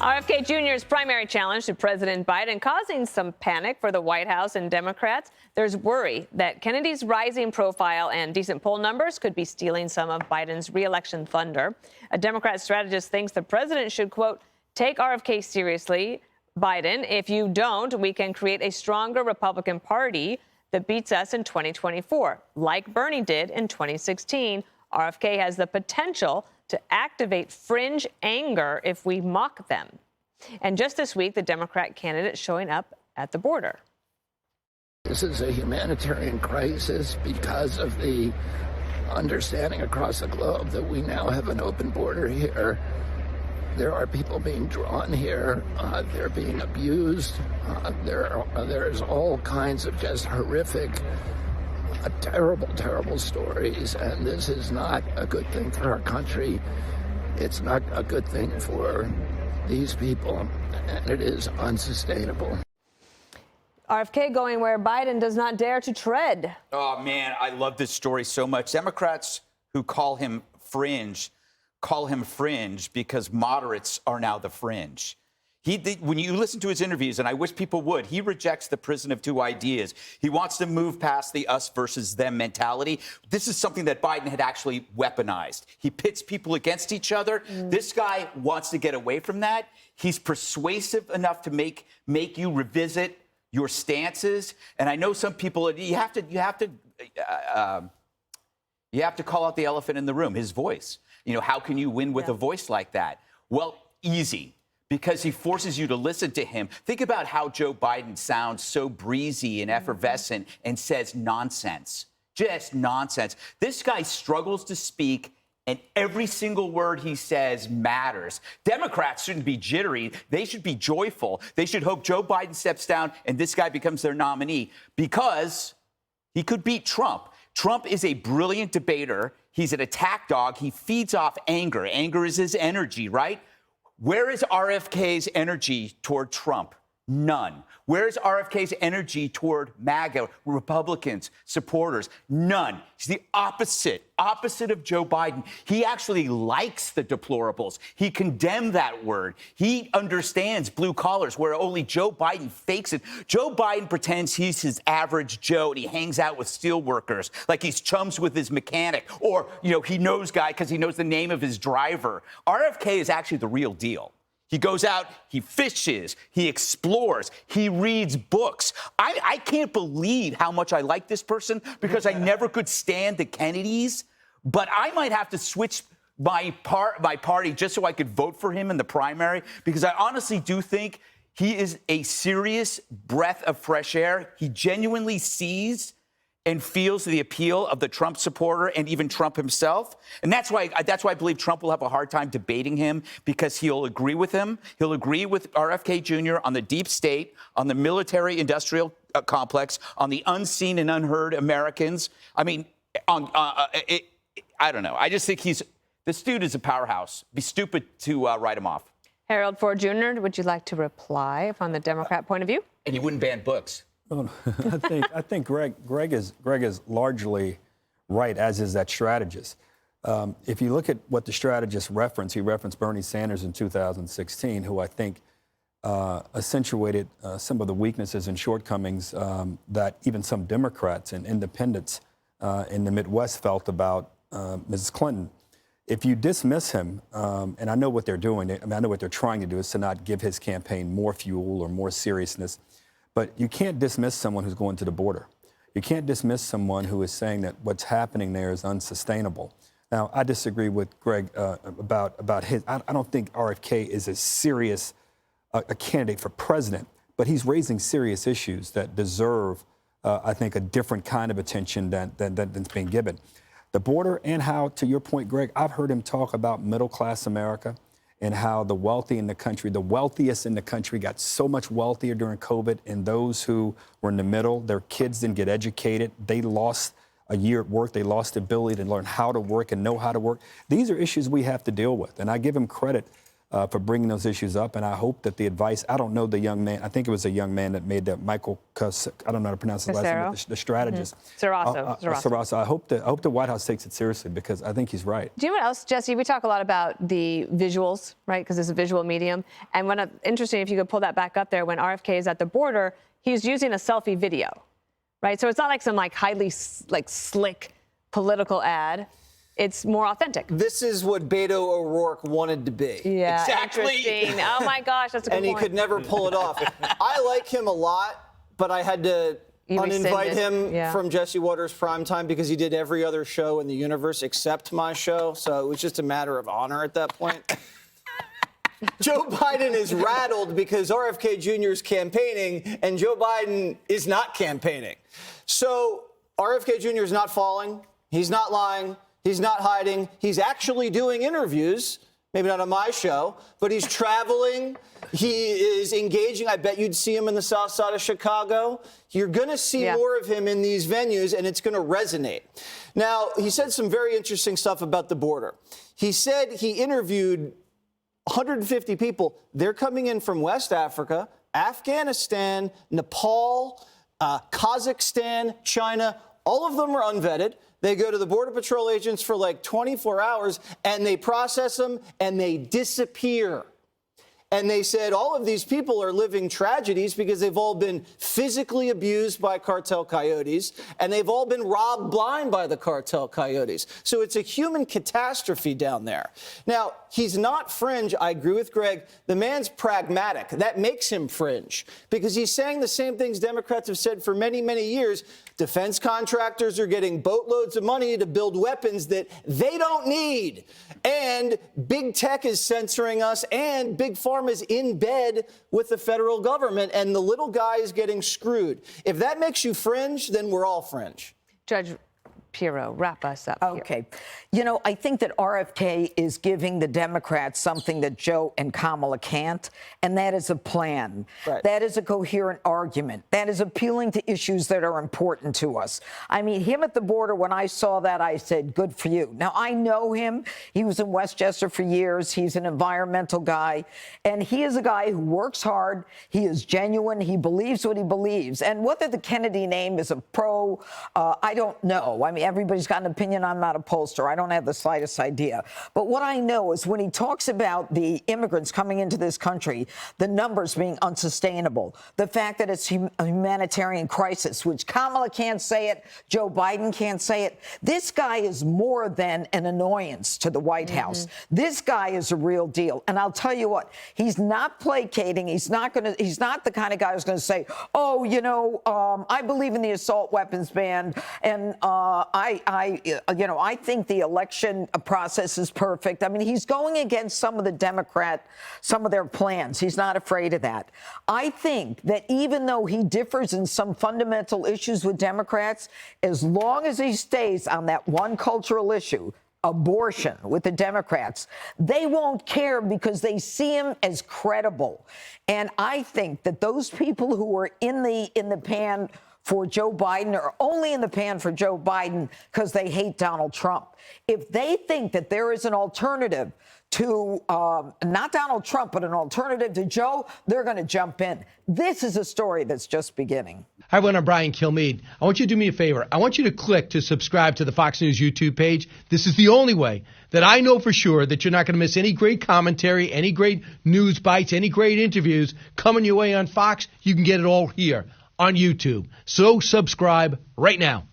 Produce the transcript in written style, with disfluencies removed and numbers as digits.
RFK Jr.'s primary challenge to President Biden causing some panic for the White House and Democrats. There's worry that Kennedy's rising profile and decent poll numbers could be stealing some of Biden's re-election thunder. A Democrat strategist thinks the president should, quote, take RFK seriously, Biden. If you don't, we can create a stronger Republican Party that beats us in 2024. Like Bernie did in 2016, RFK has the potential to activate fringe anger if we mock them. And just this week, the Democrat candidate showing up at the border. This is a humanitarian crisis because of the understanding across the globe that we now have an open border here. There are people being drawn here. They're being abused. There's all kinds of just horrific, terrible, terrible stories. And this is not a good thing for our country. It's not a good thing for these people. And it is unsustainable. RFK going where Biden does not dare to tread. Oh, man, I love this story so much. Democrats who call him fringe because moderates are now the fringe. When you listen to his interviews, and I wish people would, he rejects the prison of two ideas. He wants to move past the us versus them mentality. This is something that Biden had actually weaponized. He pits people against each other. This guy wants to get away from that. He's persuasive enough to make you revisit your stances. And I know some people, you have to call out the elephant in the room, his voice. You know, how can you win with a voice like that? Well, easy. Because he forces you to listen to him. Think about how Joe Biden sounds so breezy and effervescent and says nonsense. Just nonsense. This guy struggles to speak, and every single word he says matters. Democrats shouldn't be jittery. They should be joyful. They should hope Joe Biden steps down and this guy becomes their nominee because he could beat Trump. Trump is a brilliant debater. He's an attack dog. He feeds off anger. Anger is his energy, right? Where is RFK's energy toward Trump? None. Where is RFK's energy toward MAGA, Republicans, supporters? None. He's the opposite of Joe Biden. He actually likes the deplorables. He condemned that word. He understands blue collars, where only Joe Biden fakes it. Joe Biden pretends he's his average Joe and he hangs out with steel workers like he's chums with his mechanic, or, you know, he knows guy because he knows the name of his driver. RFK is actually the real deal. He goes out, he fishes, he explores, he reads books. I can't believe how much I like this person because I never could stand the Kennedys, but I might have to switch my party just so I could vote for him in the primary, because I honestly do think he is a serious breath of fresh air. He genuinely sees and feels the appeal of the Trump supporter and even Trump himself. And that's why I believe Trump will have a hard time debating him, because he'll agree with him. He'll agree with RFK Jr. on the deep state, on the military-industrial complex, on the unseen and unheard Americans. I mean, I don't know. I just think this dude is a powerhouse. It'd be stupid to write him off. Harold Ford Jr., would you like to reply from the Democrat point of view? And you wouldn't ban books. Well, I think Greg is largely right, as is that strategist. If you look at what the strategist referenced, he referenced Bernie Sanders in 2016, who I think accentuated some of the weaknesses and shortcomings that even some Democrats and independents in the Midwest felt about Mrs. Clinton. If you dismiss him, and I know what they're doing, I know what they're trying to do is to not give his campaign more fuel or more seriousness. But you can't dismiss someone who's going to the border. You can't dismiss someone who is saying that what's happening there is unsustainable. Now, I disagree with Greg about his. I don't think RFK is as serious a candidate for president, but he's raising serious issues that deserve, I think, a different kind of attention than's being given. The border, and how, to your point, Greg, I've heard him talk about middle-class America and how the wealthy in the country, the wealthiest in the country, got so much wealthier during COVID, and those who were in the middle, their kids didn't get educated. They lost a year at work. They lost the ability to learn how to work and know how to work. These are issues we have to deal with, and I give him credit for bringing those issues up. And I hope that the advice, I don't know the young man, I think it was a young man that made that, Michael I don't know how to pronounce his last name, but the strategist. Sarasso. I hope the White House takes it seriously because I think he's right. Do you know what else, Jesse? We talk a lot about the visuals, right? Because it's a visual medium. And interesting, if you could pull that back up there, when RFK is at the border, he's using a selfie video, right? So it's not like some highly slick political ad. It's more authentic. This is what Beto O'Rourke wanted to be. Yeah, exactly. Interesting. Oh my gosh, that's a good point. And he could never pull it off. I like him a lot, but I had to uninvite him from Jesse Waters' Primetime because he did every other show in the universe except my show. So it was just a matter of honor at that point. Joe Biden is rattled because RFK Jr. is campaigning and Joe Biden is not campaigning. So RFK Jr. is not falling. He's not lying. He's not hiding. He's actually doing interviews, maybe not on my show, but he's traveling. He is engaging. I bet you'd see him in the south side of Chicago. You're going to see more of him in these venues, and it's going to resonate. Now, he said some very interesting stuff about the border. He said he interviewed 150 people. They're coming in from West Africa, Afghanistan, Nepal, Kazakhstan, China. All of them are unvetted. They go to the Border Patrol agents for 24 hours, and they process them, and they disappear. And they said all of these people are living tragedies because they've all been physically abused by cartel coyotes, and they've all been robbed blind by the cartel coyotes. So it's a human catastrophe down there. Now, he's not fringe. I agree with Greg. The man's pragmatic. That makes him fringe because he's saying the same things Democrats have said for many, many years. Defense contractors are getting boatloads of money to build weapons that they don't need. And big tech is censoring us, and big pharma is in bed with the federal government, and the little guy is getting screwed. If that makes you fringe, then we're all fringe. Judge Pirro, wrap us up. Okay. You know, I think that RFK is giving the Democrats something that Joe and Kamala can't, and that is a plan. Right. That is a coherent argument. That is appealing to issues that are important to us. I mean, him at the border, when I saw that, I said, good for you. Now, I know him. He was in Westchester for years. He's an environmental guy, and he is a guy who works hard. He is genuine. He believes what he believes. And whether the Kennedy name is a pro, I don't know. I mean, everybody's got an opinion. I'm not a pollster. I don't have the slightest idea. But what I know is when he talks about the immigrants coming into this country, the numbers being unsustainable, the fact that it's a humanitarian crisis, which Kamala can't say it, Joe Biden can't say it. This guy is more than an annoyance to the White House. This guy is a real deal. And I'll tell you what, he's not placating. He's not the kind of guy who's going to say, oh, you know, I believe in the assault weapons ban, and I think the election process is perfect. I mean, he's going against some of their plans. He's not afraid of that. I think that even though he differs in some fundamental issues with Democrats, as long as he stays on that one cultural issue, abortion, with the Democrats, they won't care because they see him as credible. And I think that those people who are in the pan for Joe Biden are only in the pan for Joe Biden because they hate Donald Trump. If they think that there is an alternative to not Donald Trump, but an alternative to Joe, they're going to jump in. This is a story that's just beginning. Hi, everyone. I'm Brian Kilmeade. I want you to do me a favor. I want you to click to subscribe to the Fox News YouTube page. This is the only way that I know for sure that you're not going to miss any great commentary, any great news bites, any great interviews coming your way on Fox. You can get it all here on YouTube. So subscribe right now.